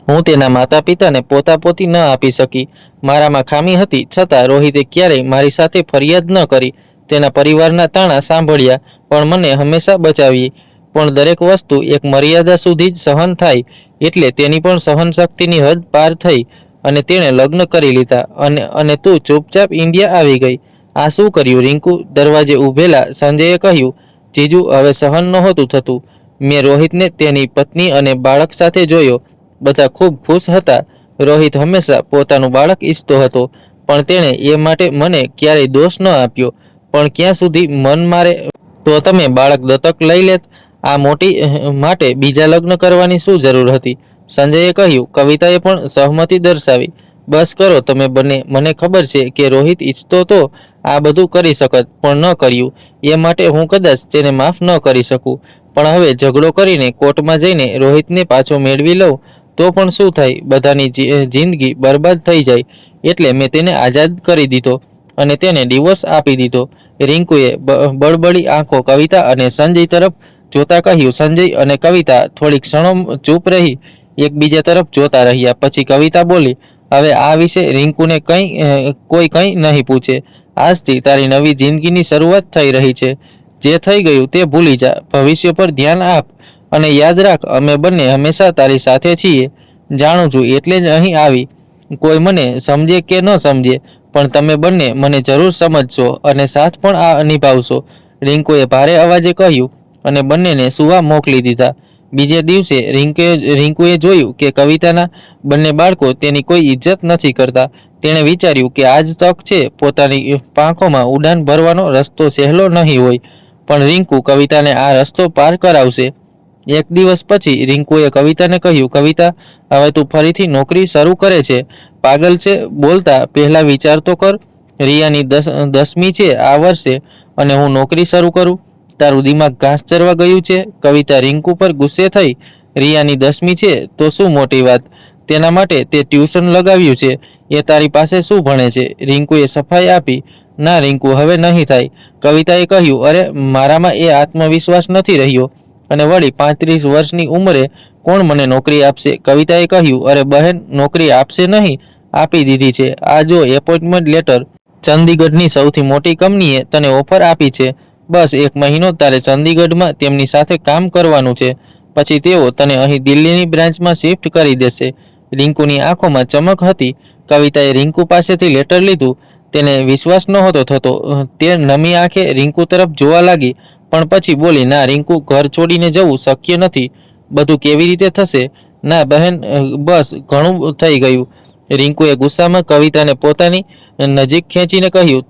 હું તેના માતા પિતાને પોતાપોતી ન આપી શકી. મારામાં ખામી હતી, છતાં રોહિતે ક્યારેય મારી સાથે ફરિયાદ ન કરી. તેના પરિવારના તાણા સાંભળ્યા, પણ મને હંમેશા બચાવી. પણ દરેક વસ્તુ એક મર્યાદા સુધી જ સહન થાય, એટલે તેની પણ સહન શક્તિની હદ પાર થઈ અને તેણે લગ્ન કરી લીધા. અને તું ચૂપચાપ ઇન્ડિયા આવી ગઈ. આ શું કર્યું રિંકુ? દરવાજે ઊભેલા સંજયે કહ્યું. જીજુ, હવે સહન નહોતું થતું. મેં રોહિતને તેની પત્ની અને બાળક સાથે જોયો. બધા ખૂબ ખુશ હતા. રોહિત હંમેશા પોતાનું બાળક ઈચ્છતો હતો, પણ તેણે એ માટે મને ક્યારેય દોષ ન આપ્યો. પણ ક્યાં સુધી મન મારે તો તમે બાળક દત્તક લઈ લેત. આ મોટી માટે બીજા લગ્ન કરવાની શું જરૂર હતી? સંજયે કહ્યું. કવિતાએ પણ સહમતિ દર્શાવી. બસ કરો તમે બંને. મને ખબર છે કે રોહિત ઈચ્છતો તો આ બધું કરી શકત, પણ ન કર્યું. એ માટે હું કદાચ તેને માફ ન કરી શકું. પણ હવે ઝઘડો કરીને કોર્ટમાં જઈને રોહિતને પાછો મેળવી લઉં તો પણ શું થાય? બધાની જિંદગી બરબાદ થઈ જાય. એટલે મેં તેને આઝાદ કરી દીધો અને તેને ડિવોર્સ આપી દીધો. રિંકુએ બળબડી આંખો કવિતા અને સંજય તરફ જોતા કહ્યું. સંજય અને કવિતા થોડીક ક્ષણો ચૂપ રહી એકબીજા તરફ જોતા રહ્યા. પછી કવિતા બોલી, હવે આ વિશે રિંકુને કોઈ કંઈ નહીં પૂછે. આજથી તારી નવી જિંદગીની શરૂઆત થઈ રહી છે. જે થઈ ગયું તે ભૂલી જા. ભવિષ્ય પર ધ્યાન આપ અને યાદ રાખ, અમે બંને હંમેશા તારી સાથે છીએ. જાણું છું એટલે જ અહીં આવી. કોઈ મને સમજે કે ન સમજે, પણ તમે બંને મને જરૂર સમજશો અને સાથ પણ આ નિભાવશો. રિંકુએ ભારે અવાજે કહ્યું અને બંનેને સુવા મોકલી દીધા. બીજે દિવસે રિંકુએ જોયું કે કવિતાના બંને બાળકો તેની કોઈ ઇજ્જત નથી કરતા. તેણે વિચાર્યું કે આજ તક છે પોતાની પાંખોમાં ઉડાન ભરવાનો. રસ્તો સહેલો નહીં હોય, પણ રિંકુ કવિતાને આ રસ્તો પાર કરાવશે. એક દિવસ પછી રિંકુએ કવિતાને કહ્યું, કવિતા, હવે તું ફરીથી નોકરી શરૂ કરે છે. પાગલ છે? બોલતા પહેલા વિચાર તો કર. રિયાની 10મી છે આ વર્ષે અને હું નોકરી શરૂ કરું. તારું દિમાગ ઘાસ ચરવા ગયું છે? કવિતા રિંકુ પર ગુસ્સે થઈ. રિયાની 10મી છે તો શું મોટી વાત? તેના માટે તે ટ્યુશન લગાવ્યું છે. એ તારી પાસે શું ભણે છે? રિંકુએ સફાઈ આપી. ના રિંકુ, હવે નહીં થાય. કવિતાએ કહ્યું. અરે, મારામાં એ આત્મવિશ્વાસ નથી રહ્યો. અને વળી 35 વર્ષની ઉંમરે કોણ મને નોકરી આપશે? કવિતાએ કહ્યું. અરે બહેન, નોકરી આપશે નહીં, આપી દીધી છે. આ જો એપોઇન્ટમેન્ટ લેટર. ચંદીગઢની સૌથી મોટી કંપનીએ તને ઓફર આપી છે. બસ 1 મહિનો તારે ચંદીગઢમાં તેમની સાથે કામ કરવાનું છે. પછી તેઓ તને અહીં દિલ્હીની બ્રાન્ચમાં શિફ્ટ કરી દેશે. રિંકુની આંખોમાં ચમક હતી. કવિતાએ રિંકુ પાસેથી લેટર લીધું. તેને વિશ્વાસ નહોતો થતો. તે નમી આંખે રિંકુ તરફ જોવા લાગી, પણ પછી બોલી, ના રિંકુ, ઘર છોડીને જવું શક્ય નથી. બધું કેવી રીતે થશે? ના બહેન, બસ ઘણું થઈ ગયું. રિંકુએ ગુસ્સામાં કવિતાને પોતાની નજીક ખેંચીને કહ્યું.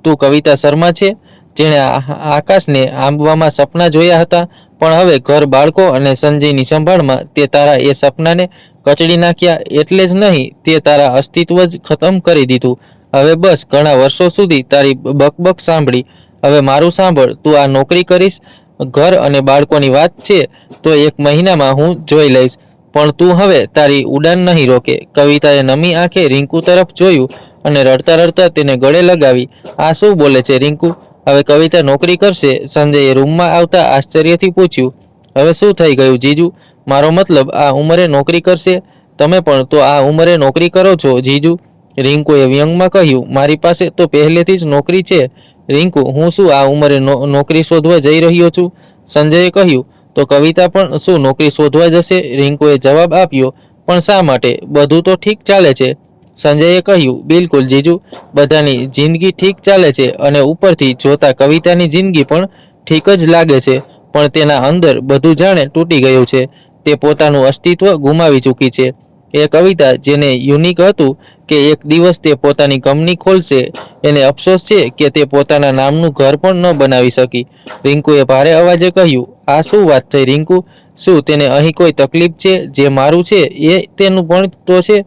તું કવિતા શર્મા છે, જેણે આકાશને આંબવામાં સપના જોયા હતા, પણ હવે ઘર, બાળકો અને સંજયની સંભાળમાં તે તારા એ સપનાને કચડી નાખ્યા. એટલે જ નહીં, તે તારા અસ્તિત્વ જ ખતમ કરી દીધું. હવે બસ, ઘણા વર્ષો સુધી તારી બકબક સાંભળી. હવે મારું સાંભળ. તું આ નોકરી કરીશ. ઘર અને બાળકોની વાત છે તો 1 મહિનામાં હું જોઈ લઈશ, પણ તું હવે તારી ઉડાન નહીં રોકે. કવિતાએ નમી આંખે રિંકુ તરફ જોયું અને રડતા રડતા તેને ગળે લગાવી. આ શું બોલે છે રિંકુ? હવે કવિતા નોકરી કરશે? સંજયે રૂમમાં આવતા આશ્ચર્યથી પૂછ્યું. હવે શું થઈ ગયું જીજુ? મારો મતલબ આ ઉંમરે નોકરી કરશે? તમે પણ તો આ ઉંમરે નોકરી કરો છો જીજુ. રિંકુએ વ્યંગમાં કહ્યું. મારી પાસે તો પહેલેથી જ નોકરી છે રિંકુ. હું શું આ ઉંમરે નોકરી શોધવા જઈ રહ્યો છું? સંજયે કહ્યું. તો કવિતા પણ શું નોકરી શોધવા જશે? રિંકુએ જવાબ આપ્યો. પણ શા માટે? બધું તો ઠીક ચાલે છે. સંજયે કહ્યું. બિલકુલ જીજુ, બધાની જિંદગી ઠીક ચાલે છે અને ઉપરથી જોતા કવિતાની જિંદગી પણ ઠીક જ લાગે છે, પણ તેના અંદર બધું જાણે તૂટી ગયું છે. તે પોતાનું અસ્તિત્વ ગુમાવી ચૂકી છે. એ કવિતા જેને યુનિક હતું કે એક દિવસ તે પોતાની કંપની ખોલશે. એને અફસોસ છે કે તે પોતાના નામનું ઘર પણ ન બનાવી શકી. રિંકુએ ભારે અવાજે કહ્યું, આ શું વાત થઈ રિંકુ? શું તેને અહીં કોઈ તકલીફ છે? જે મારું છે એ તેનું પણ તો છે.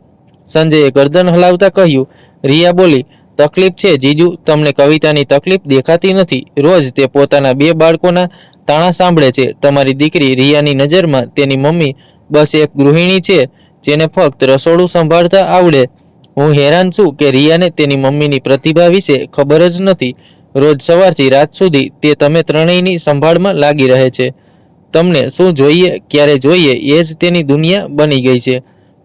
સંજયે ગરદન હલાવતા કહ્યું. રિયા બોલી, તકલીફ છે જીજુ, તમને કવિતાની તકલીફ દેખાતી નથી. રોજ તે પોતાના 2 બાળકોના તાણા સાંભળે છે. તમારી દીકરી રિયાની નજરમાં તેની મમ્મી બસ એક ગૃહિણી છે જેને ફક્ત રસોડું સંભાળતા આવડે. હું હેરાન છું કે રિયાને તેની મમ્મીની પ્રતિભા વિશે ખબર જ નથી. રોજ સવારથી રાત સુધી તે તમે ત્રણેયની સંભાળમાં લાગી રહે છે. તમને શું જોઈએ, ક્યારે જોઈએ એ જ તેની દુનિયા બની ગઈ છે.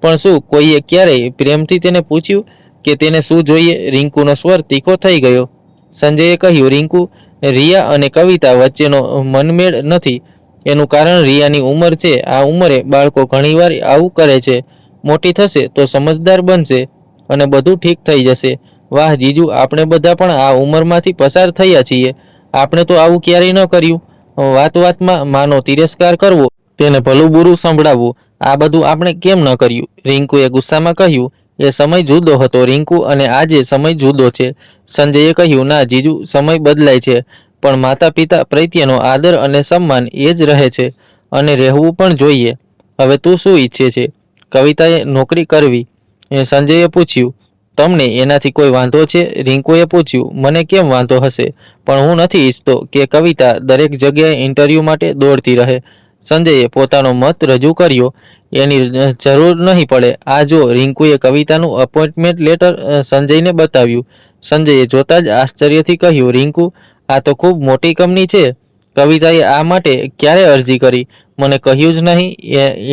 પણ શું કોઈએ ક્યારેય પ્રેમથી તેને પૂછ્યું કે તેને શું જોઈએ? રિંકુનો સ્વર તીખો થઈ ગયો. સંજયે કહ્યું, રિંકુ, રિયા અને કવિતા વચ્ચેનો મનમેળ નથી. એનું કારણ રિયાની ઉંમર છે. આ ઉંમરે બાળકો ઘણીવાર આવું કરે છે. મોટી થશે તો સમજદાર બનશે અને બધું ઠીક થઈ જશે. વાહ જીજુ, આપણે બધા પણ આ ઉંમરમાંથી પસાર થયા છીએ. આપણે તો આવું ક્યારેય ન કર્યું. વાત વાતમાં માનો તિરસ્કાર કરવો, તેને ભલું બુરું સંભળાવવું, આ બધું આપણે કેમ ન કર્યું? રિંકુએ ગુસ્સામાં કહ્યું. એ સમય જુદો હતો રિંકુ, અને આજે સમય જુદો છે. સંજયે કહ્યું, ના જીજુ, સમય બદલાય છે પણ માતા પિતા પ્રત્યેનો આદર અને સન્માન એ જ રહે છે અને રહેવું પણ જોઈએ. હવે તું શું ઈચ્છે છે? કવિતાએ નોકરી કરવી. સંજયે પૂછ્યું. તમને એનાથી કોઈ વાંધો છે? રિંકુએ પૂછ્યું. મને કેમ વાંધો હશે? પણ હું નથી ઈચ્છતો કે કવિતા દરેક જગ્યાએ ઇન્ટરવ્યૂ માટે દોડતી રહે. સંજયે પોતાનો મત રજૂ કર્યો. એની જરૂર નહીં પડે. આ જો. રિંકુએ કવિતાનું અપોઇન્ટમેન્ટ લેટર સંજયને બતાવ્યું. સંજયે જોતાં જ આશ્ચર્યથી કહ્યું, રિંકુ, આ તો ખૂબ મોટી કંપની છે. કવિતાએ આ માટે ક્યારે અરજી કરી? મને કહ્યું જ નહીં.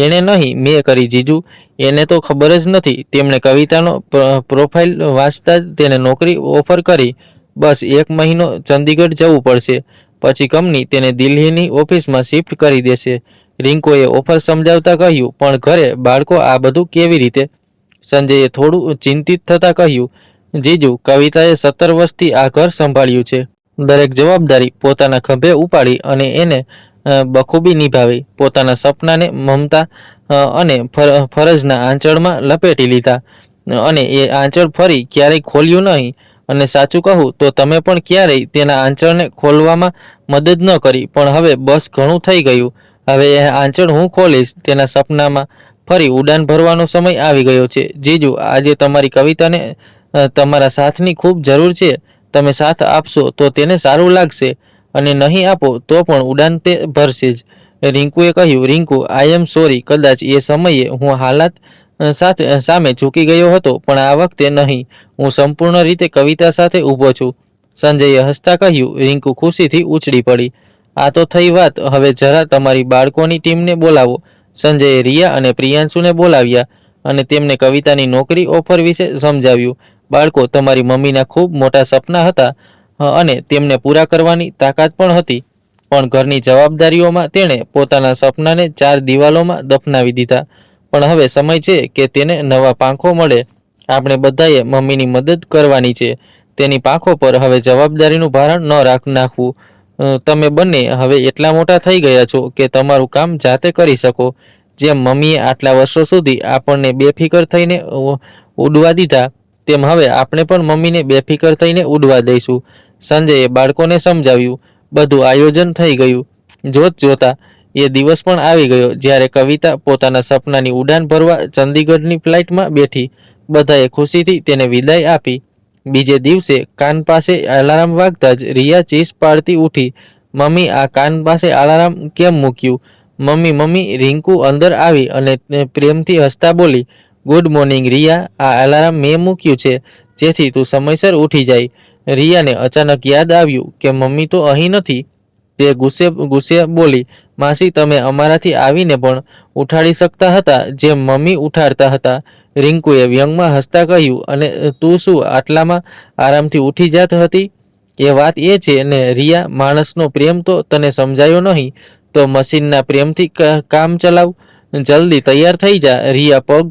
એણે નહીં, મેં કરી જીજુ. એને તો ખબર જ નથી. તેમણે કવિતાનો પ્રોફાઇલ વાંચતા જ તેને નોકરી ઓફર કરી. બસ 1 મહિનો ચંદીગઢ જવું પડશે. પછી કંપની તેને દિલ્હીની ઓફિસમાં શિફ્ટ કરી દેશે. રિંકુએ ઓફર સમજાવતા કહ્યું, પણ ઘરે બાળકો, આ બધું કેવી રીતે? સંજયે થોડું ચિંતિત થતાં કહ્યું, જીજુ, કવિતાએ 17 વર્ષથી આ ઘર સંભાળ્યું છે. દરેક જવાબદારી પોતાના ખભે ઉપાડી અને એને બખૂબી નિભાવી. પોતાના સપનાને મમતા અને ફરજના આંચળમાં લપેટી લીધા અને એ આંચળ ફરી ક્યારેય ખોલ્યું નહીં. અને સાચું કહું તો તમે પણ ક્યારેય તેના આંચળને ખોલવામાં મદદ ન કરી. પણ હવે બસ ઘણું થઈ ગયું. હવે એ આંચળ હું ખોલીશ. તેના સપનામાં ફરી ઉડાન ભરવાનો સમય આવી ગયો છે. જીજુ, આજે તમારી કવિતાને તમારા સાથની ખૂબ જરૂર છે. તમે સાથ આપશો તો તેને સારું લાગશે અને નહીં આપો તો પણ ઉડાન તે ભરશે જ. રિંકુએ કહ્યું, રિંકુ, આઈ એમ સોરી. કદાચ એ સમયે હું હાલાત સામે ઝૂકી ગયો હતો, પણ આ વખતે નહીં. હું સંપૂર્ણ રીતે કવિતા સાથે ઊભો છું. સંજયે હસતા કહ્યું. રિંકુ ખુશીથી ઉછળી પડી. આ તો થઈ વાત. હવે જરા તમારી બાળકોની ટીમને બોલાવો. સંજયે રિયા અને પ્રિયાંશુને બોલાવ્યા અને તેમને કવિતાની નોકરી ઓફર વિશે સમજાવ્યું. બાળકો, તમારી મમ્મીના ખૂબ મોટા સપના હતા અને તેમને પૂરા કરવાની તાકાત પણ હતી. પણ ઘરની જવાબદારીઓમાં તેણે પોતાના સપનાને 4 દિવાલોમાં દફનાવી દીધા. પણ હવે સમય છે કે તેને નવા પાંખો મળે. આપણે બધાએ મમ્મીની મદદ કરવાની છે. તેની પાંખો પર હવે જવાબદારીનું ભારણ ન નાખવું. તમે બંને હવે એટલા મોટા થઈ ગયા છો કે તમારું કામ જાતે કરી શકો. જેમ મમ્મીએ આટલા વર્ષો સુધી આપણને બેફિકર થઈને ઉડવા દીધા, તેમ હવે આપણે પણ મમ્મીને બેફિકર થઈને ઉડવા દઈશું. સંજયે બાળકોને સમજાવ્યું. બધું આયોજન થઈ ગયું. જોત જોતા એ દિવસ પણ આવી ગયો જ્યારે કવિતા પોતાના સપનાની ઉડાન ભરવા ચંદીગઢની ફ્લાઇટમાં બેઠી. બધાએ ખુશીથી તેને વિદાય આપી. બીજે દિવસે કાન પાસે અલાર્મ વાગતા જ રિયા ચીસ પાડતી ઉઠી. મમ્મી, આ કાન પાસે અલાર્મ કેમ મૂક્યું? મમ્મી, રિંકુ અંદર આવી અને પ્રેમથી હસતા બોલી, ગુડ મોર્નિંગ રિયા. આ અલાર્મ મેં મૂક્યું છે જેથી તું સમયસર ઉઠી જાય. રિયાને અચાનક યાદ આવ્યું કે મમ્મી તો અહીં નથી. તે ગુસ્સે બોલી, માસી, તમે અમારાથી આવીને પણ ઉઠાડી શકતા હતા જેમ મમ્મી ઉઠાડતા હતા. રિંકુએ વ્યંગમાં હસતા કહ્યું, અને તું શું આટલામાં આરામથી ઉઠી જાત હતી? એ વાત એ છે ને રિયા, માણસનો પ્રેમ તો તને સમજાયો નહીં તો મશીનના પ્રેમથી કામ ચલાવ. જલ્દી તૈયાર થઈ જા. રિયા પગ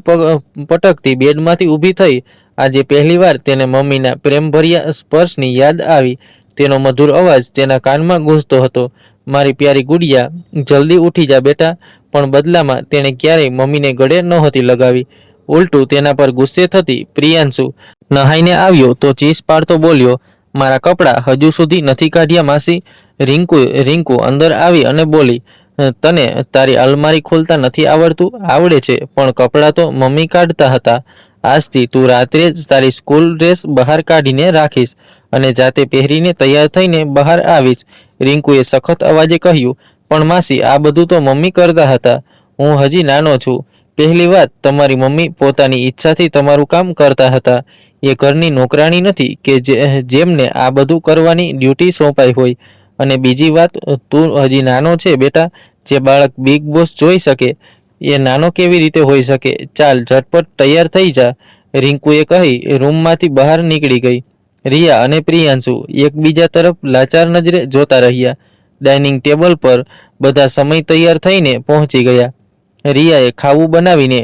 પટકતી બેડમાંથી ઊભી થઈ. આજે પહેલીવાર તેને મમ્મીના પ્રેમભર્યા સ્પર્શની યાદ આવી. તેનો મધુર અવાજ તેના કાનમાં ગૂંજતો હતો. મારી પ્યારી ગુડિયા, જલ્દી ઉઠી જા બેટા. પણ બદલામાં તેણે ક્યારેય મમ્મીને ગળે નહોતી લગાવી. ઉલટું તેના પર ગુસ્સે થતી. પ્રિયાંશુ નહાઈને આવ્યો તો ચીસ પાડતો બોલ્યો, મારા કપડાં હજુ સુધી નથી કાઢ્યા માસી? રિંકુ અંદર આવી અને બોલી, તને તારી અલમારી ખોલતા નથી આવડતું? આવડે છે, પણ કપડાં તો મમ્મી કાઢતા હતા. આજથી તું રાત્રે જ તારી સ્કૂલ ડ્રેસ બહાર કાઢીને રાખીશ અને જાતે પહેરીને તૈયાર થઈને બહાર આવીશ. રિંકુએ સખત અવાજે કહ્યું, પણ માસી આ બધું તો મમ્મી કરતા હતા. હું હજી નાનો છું. પહેલી વાત, તમારી મમ્મી પોતાની ઈચ્છાથી તમારું કામ કરતા હતા. એ ઘરની નોકરાણી નથી કે જેમને આ બધું કરવાની ડ્યુટી સોંપાઈ હોય. અને બીજી વાત, તું હજી નાનો છે બેટા. જે બાળક બિગ બોસ જોઈ શકે એ નાનો કેવી રીતે હોઈ શકે? ચાલ ઝટપટ તૈયાર થઈ જા, રિંકુએ કહી રૂમમાંથી બહાર નીકળી ગઈ. રિયા અને પ્રિયાંશુ એકબીજા તરફ લાચાર નજરે જોતા રહ્યા. ડાઇનિંગ ટેબલ પર બધા સમય તૈયાર થઈને પહોંચી ગયા. રિયાએ ખાવું બનાવીને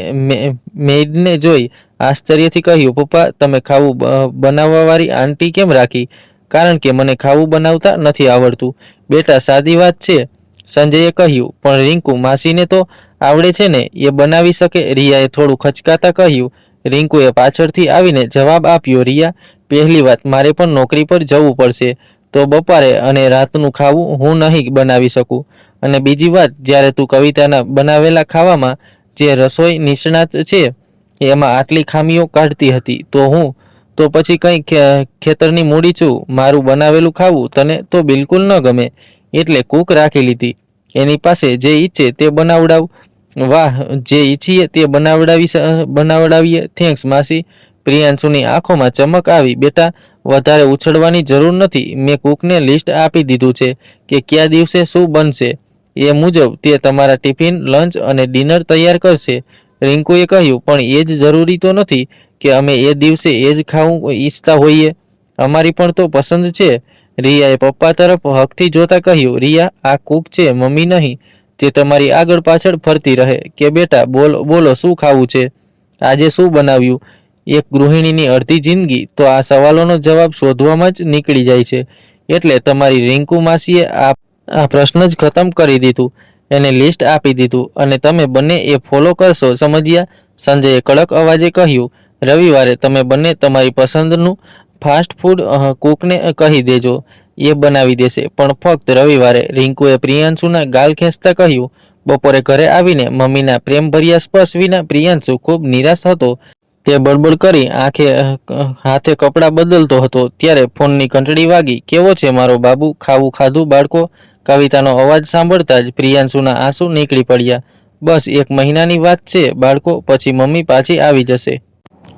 મેઇડને જોઈ આશ્ચર્યથી કહ્યું, પપ્પા તમે ખાવું બનાવવાવાળી આંટી કેમ રાખી? કારણ કે મને ખાવું બનાવતા નથી આવડતું બેટા, સાદી વાત છે, સંજયે કહ્યું. પણ રિંકુ માસીને તો આવડે છે ને, એ બનાવી શકે, રિયાએ થોડું ખચકાતા કહ્યું. રિંકુએ પાછળથી આવીને જવાબ આપ્યો, રિયા, પહેલી વાત, મારે પણ નોકરી પર જવું પડશે, તો બપોરે અને રાતનું ખાવું હું નહીં બનાવી શકું. અને બીજી વાત, જ્યારે તું કવિતાના બનાવેલા ખાવામાં જે રસોઈ નિષ્ણાત છે એમાં આટલી ખામીઓ કાઢતી હતી, તો પછી કંઈ ખેતરની મૂડી છું. મારું બનાવેલું ખાવું તને તો બિલકુલ ન ગમે, એટલે કૂક રાખી લીધી. એની પાસે જે ઈચ્છે તે બનાવડાવ. વાહ, જે ઈચ્છીએ તે બનાવડાવીએ. થેન્ક્સ માસી. પ્રિયાંશુની આંખોમાં ચમક આવી. બેટા, વધારે ઉછળવાની જરૂર નથી. મેં કૂકને લિસ્ટ આપી દીધું છે કે કયા દિવસે શું બનશે. એ મુજબ તે તમારા ટિફિન, લંચ અને ડિનર તૈયાર કરશે. રિંકુએ કહ્યું, પણ એ જ જરૂરી તો નથી કે અમે એ દિવસે એ જ ખાવું ઈચ્છતા હોઈએ. અમારી પણ તો પસંદ છે. રિયાએ પપ્પા તરફ હકથી જોતા કહ્યું, રિયા, આ કૂક છે, મમ્મી નહીં, જે તમારી આગળ પાછળ ફરતી રહે. કે બેટા બોલો શું ખાવું છે? આજે શું બનાવ્યું? એક ગૃહિણીની અડધી જિંદગી તો આ સવાલોનો જવાબ શોધવામાં જ નીકળી જાય છે. એટલે તમારી રિંકુ માસીએ આ પ્રશ્ન જ ખતમ કરી દીધું. એને લિસ્ટ આપી દીધું અને તમે બંને એ ફોલો કરશો, સમજ્યા? સંજયે કડક અવાજે કહ્યું. રવિવારે તમે બંને તમારી પસંદનું ફાસ્ટ ફૂડ કૂકને કહી દેજો, એ બનાવી દેશે, પણ ફક્ત રવિવારે. રિંકુએ પ્રિયાંશુના ગાલ ખેંચતા કહ્યું. બપોરે ઘરે આવીને મમ્મીના પ્રેમભર્યા સ્પર્શ વિના પ્રિયાંશુ ખૂબ નિરાશ હતો. તે બડબડ કરી હાથે કપડાં બદલતો હતો ત્યારે ફોનની ઘંટડી વાગી. કેવો છે મારો બાબુ? ખાવું ખાધું બાળકો? કવિતાનો અવાજ સાંભળતા જ પ્રિયાંશુના આંસુ નીકળી પડ્યા. બસ 1 મહિનાની વાત છે બાળકો, પછી મમ્મી પાછી આવી જશે.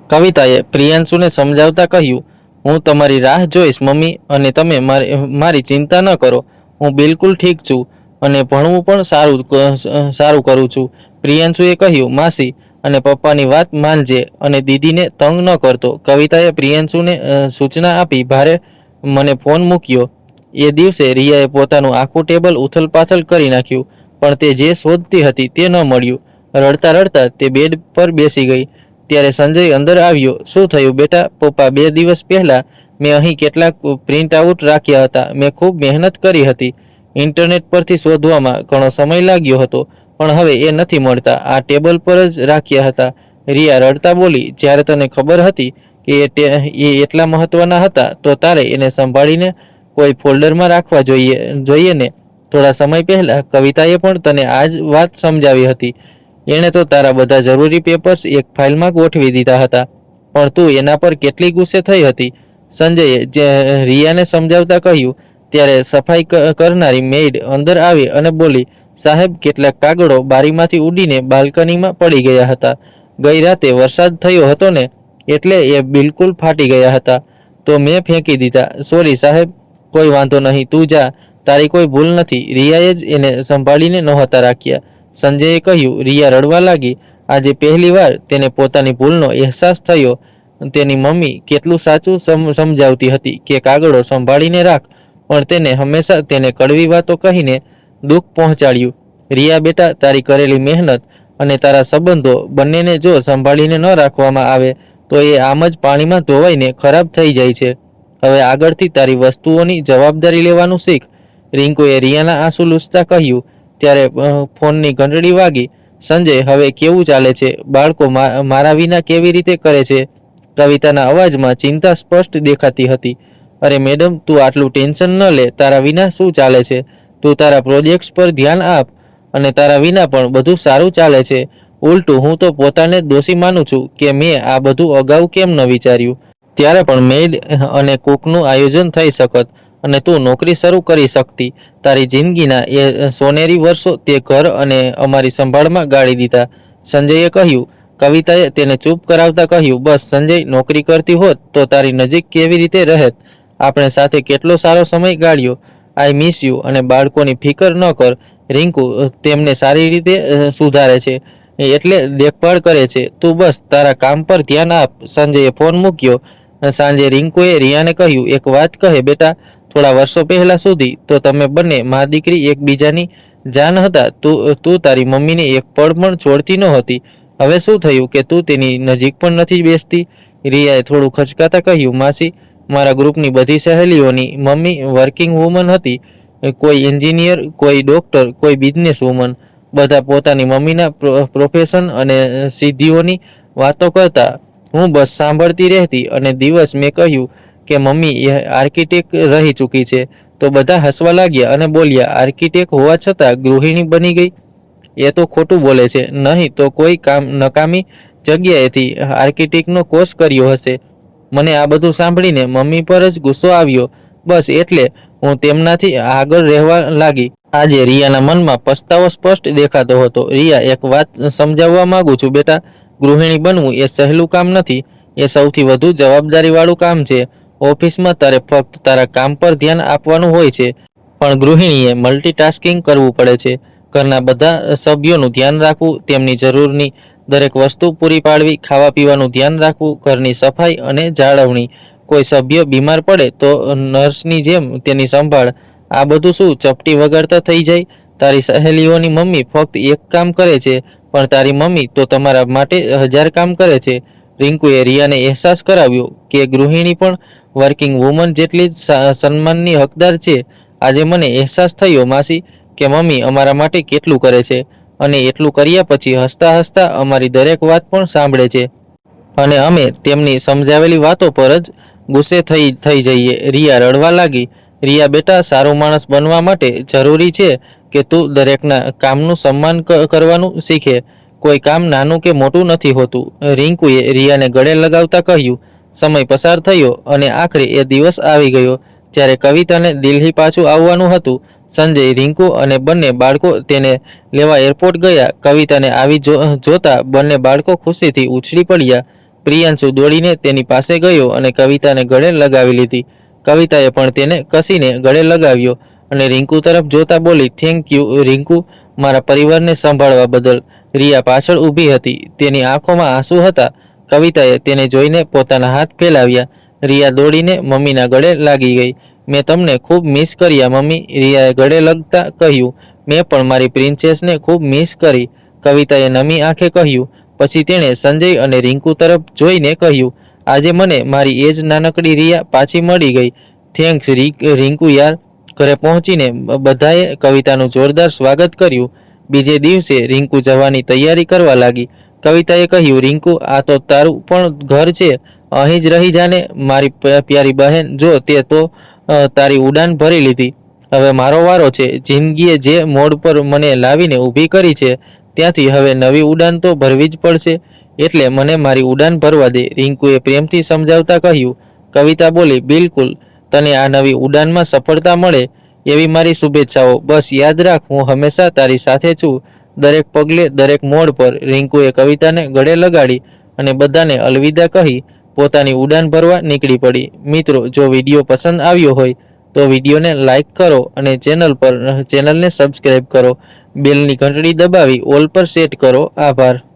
કવિતાએ પ્રિયાંશુને સમજાવતા કહ્યું, હું તમારી રાહ જોઈશ મમ્મી, અને તમે મારી ચિંતા ન કરો. હું બિલકુલ ઠીક છું અને ભણવું પણ સારું કરું છું. પ્રિયાંશુએ કહ્યું, માસી અને પપ્પાની વાત માનજે અને દીદીને તંગ ન કરતો. કવિતાએ પ્રિયાંશુને સૂચના આપી. ભારે મને ફોન મૂક્યો. એ દિવસે રિયાએ પોતાનું આખું ટેબલ ઉથલપાથલ કરી નાખ્યું, પણ તે જે શોધતી હતી તે ન મળ્યું. રડતા રડતા તે બેડ પર બેસી ગઈ. ત્યારે સંજય અંદર આવ્યો. શું થયું બેટા? પપ્પા, 2 દિવસ પહેલા મેં અહીં કેટલાક પ્રિન્ટ આઉટ રાખ્યા હતા. મેં ખૂબ મહેનત કરી હતી. ઇન્ટરનેટ પરથી શોધવામાં ઘણો સમય લાગ્યો હતો, પણ હવે એ નથી મળતા. આ ટેબલ પર જ રાખ્યા હતા. રિયા રડતા બોલી, જ્યારે તને ખબર હતી કે એ એટલા મહત્વના હતા તો તારે એને સંભાળીને કોઈ ફોલ્ડરમાં રાખવા જોઈએ ને. થોડા સમય પહેલા કવિતાએ પણ તને આ જ વાત સમજાવી હતી. એણે તો તારા બધા જરૂરી પેપર્સ એક ફાઇલમાં ગોઠવી દીધા હતા, પણ તું એના પર કેટલી ગુસ્સે થઈ હતી. સંજયે રિયાને સમજાવતા કહ્યું. ત્યારે સફાઈ કરનારી મેઇડ અંદર આવી અને બોલી, સાહેબ, કેટલાક કાગળો બારીમાંથી ઉડીને બાલ્કનીમાં પડી ગયા હતા. ગઈ રાતે વરસાદ થયો હતો ને, એટલે એ બિલકુલ ફાટી ગયા હતા, તો મેં ફેંકી દીધા. સોરી સાહેબ. કોઈ વાંધો નહીં, તું જા, તારી કોઈ ભૂલ નથી. રિયાએ જ એને સંભાળીને નહોતા રાખ્યા. સંજયે કહ્યું. રિયા રડવા લાગી. આજે પહેલીવાર તેને પોતાની ભૂલનો અહેસાસ થયો. તેની મમ્મી કેટલું સાચું સમજાવતી હતી કે કાગળો સંભાળીને રાખ, પણ તેને હંમેશા તેને કડવી વાતો કહીને દુઃખ પહોંચાડ્યું. રિયા બેટા, તારી કરેલી મહેનત અને તારા સંબંધો બંનેને જો સંભાળીને ન રાખવામાં આવે તો એ આમ જ પાણીમાં ધોવાઈને ખરાબ થઈ જાય છે. હવે આગળથી તારી વસ્તુઓની જવાબદારી લેવાનું શીખ. રિંકુએ રિયાના આંસુ લૂછતા કહ્યું. ત્યારે ફોનની ઘંટડી વાગી. સંજય, હવે કેવું ચાલે છે? બાળકો મારા વિના કેવી રીતે કરે છે? કવિતાના અવાજમાં ચિંતા સ્પષ્ટ દેખાતી હતી. અરે મેડમ, તું આટલું ટેન્શન ન લે. તારા વિના શું ચાલે છે? તું તારા પ્રોજેક્ટ્સ પર ધ્યાન આપ, અને તારા વિના પણ બધું સારું ચાલે છે. ઉલટું હું તો પોતાને દોષી માનું છું કે મેં આ બધું અગાઉ કેમ ન વિચાર્યું. ત્યારે પણ મેઇડ અને કુકનું આયોજન થઈ શકત, અને તું નોકરી શરૂ કરી શકતી. તારી જિંદગીના એ સોનેરી વર્ષો તે ઘર અને અમારી સંભાળમાં ગાળી દીધા. સંજયે કહ્યું. કવિતાએ તેને ચૂપ કરાવતા કહ્યું, બસ સંજય, નોકરી કરતી હોત તો તારી નજીક કેવી રીતે રહેત? આપણે સાથે કેટલો સારો સમય ગાળ્યો. I miss you. અને બાળકોની ફિકર ન કર રિંકુ, તેમને સારી રીતે સુધારે છે, એટલે દેખભાળ કરે છે. તું બસ તારા કામ પર ધ્યાન આપ. સંજયે ફોન મૂક્યો. સાંજે રિંકુએ રિયાને કહ્યું, એક વાત કહે બેટા, થોડા વર્ષો પહેલા સુધી તો તમે બંને મા દીકરી એકબીજાની જાન હતા. તું તારી મમ્મીને એક પળ પણ છોડતી નહોતી. હવે શું થયું કે તું તેની નજીક પણ નથી બેસતી? રિયાએ થોડું ખચકાતા કહ્યું, માસી, મારા ગ્રુપની બધી સહેલીઓની મમ્મી વર્કિંગ વુમન હતી. કોઈ એન્જિનિયર, કોઈ ડૉક્ટર, કોઈ બિઝનેસ વુમન. બધા પોતાની મમ્મીના પ્રોફેશન અને સિદ્ધિઓની વાતો કરતા. હું બસ સાંભળતી રહેતી, અને દિવસ મેં કહ્યું કે મમ્મી એ આર્કિટેક્ટ રહી ચૂકી છે, તો બધા હસવા લાગ્યા અને બોલ્યા, આર્કિટેક્ટ હોવા છતાં ગૃહિણી બની ગઈ. એ તો ખોટું બોલે છે. નહીં તો કોઈ નકામી જગ્યાએથી આર્કિટેક્ટનો કોર્સ કર્યો હશે. મને આ બધું સાંભળીને મમ્મી પર જ ગુસ્સો આવ્યો. બસ એટલે હું તેમનાથી આગળ રહેવા લાગી. આજે રિયાના મનમાં પસ્તાવો સ્પષ્ટ દેખાતો હતો. રિયા, એક વાત સમજાવવા માંગુ છું બેટા. ગૃહિણી બનવું એ સહેલું કામ નથી. એ સૌથી વધુ જવાબદારીવાળું કામ છે. ઓફિસમાં તારે ફક્ત તારા કામ પર ધ્યાન આપવાનું હોય છે, પણ ગૃહિણીએ મલ્ટીટાસ્કિંગ કરવું પડે છે. ઘરના બધા સભ્યોનું ધ્યાન રાખવું, તેમની જરૂરની દરેક વસ્તુ પૂરી પાડવી, ખાવા પીવાનું ધ્યાન રાખવું, ઘરની સફાઈ અને જાળવણી. કોઈ સભ્ય બીમાર પડે તો નર્સની જેમ તેની સંભાળ. આ બધું શું ચપટી વગાડતા થઈ જાય? તારી સહેલીઓની મમ્મી ફક્ત એક કામ કરે છે, પણ તારી મમ્મી તો તમારા માટે 1000 કામ કરે છે. રિંકુએ રિયાને અહેસાસ કરાવ્યો કે ગૃહિણી પણ વર્કિંગ વુમન જેટલી જ સન્માનની હકદાર છે. આજે મને અહેસાસ થયો માસી, કે મમ્મી અમારા માટે કેટલું કરે છે, અને એટલું કર્યા પછી હસતા હસતા અમારી દરેક વાત પણ સાંભળે છે, અને અમે તેમની સમજાવેલી વાતો પર જ ગુસ્સે થઈ જઈએ. રિયા રડવા લાગી. રિયા બેટા, સારો માણસ બનવા માટે જરૂરી છે કે તું દરેકના કામનું સન્માન કરવાનું શીખે. કોઈ કામ નાનું કે મોટું નથી હોતું. રિંકુએ રિયાને ગળે લગાવતા કહ્યું. સમય પસાર થયો, અને આખરે એ દિવસ આવી ગયો જ્યારે કવિતાને દિલ્હી પાછું આવવાનું હતું. સંજય, રિંકુ અને બંને બાળકો તેને લેવા એરપોર્ટ ગયા. કવિતાને આવી જોતા બંને બાળકો ખુશીથી ઉછળી પડ્યા. પ્રિયાંશુ દોડીને તેની પાસે ગયો અને કવિતાને ગળે લગાવી લીધી. કવિતાએ પણ તેને કસીને ગળે લગાવ્યો, અને રિંકુ તરફ જોતા બોલી, થેન્ક યુ રિંકુ, મારા પરિવારને સંભાળવા બદલ. રિયા પાછળ ઊભી હતી. તેની આંખોમાં આંસુ હતા. કવિતાએ તેને જોઈને પોતાના હાથ ફેલાવ્યા. રિયા દોડીને મમ્મીના ગળે લાગી ગઈ. મેં તમને ખૂબ મિસ કર્યા મમ્મી. રિયાએ ગળે લગતા કહ્યું. મેં પણ મારી પ્રિન્સેસને ખૂબ મિસ કરી. કવિતાએ નમી આંખે કહ્યું. પછી તેણે સંજય અને રિંકુ તરફ જોઈને કહ્યું, આજે મને મારી એ જ નાનકડી રિયા પાછી મળી ગઈ. થેન્ક્સ રિંકુ યાર. ઘરે પહોંચીને બધાએ કવિતાનું જોરદાર સ્વાગત કર્યું. બીજે દિવસે રિંકુ જવાની તૈયારી કરવા લાગી. કવિતાએ કહ્યું, રિંકુ, આ તો તારું પણ ઘર છે, અહીં જ રહી જાને. મારી પ્યારી બહેન, જો તે તો તારી ઉડાન ભરી લીધી. હવે મારો વારો છે. જિંદગીએ જે મોડ પર મને લાવીને ઊભી કરી છે, ત્યાંથી હવે નવી ઉડાન તો ભરવી જ પડશે. એટલે મને મારી ઉડાન ભરવા દે, રિંકુએ પ્રેમથી સમજાવતા કહ્યું. કવિતા બોલી, બિલકુલ, તને આ નવી ઉડાનમાં સફળતા મળે એવી મારી શુભેચ્છાઓ. બસ યાદ રાખ, હું હંમેશા તારી સાથે છું, દરેક પગલે, દરેક મોડ પર. રિંકુએ કવિતાને ગળે લગાડી અને બધાને અલવિદા કહી પોતાની ઉડાન ભરવા નીકળી પડી. મિત્રો, જો વિડીયો પસંદ આવ્યો હોય તો વિડીયોને લાઇક કરો, અને ચેનલને સબસ્ક્રાઈબ કરો. બેલની ઘંટડી દબાવી ઓલ પર સેટ કરો. આભાર.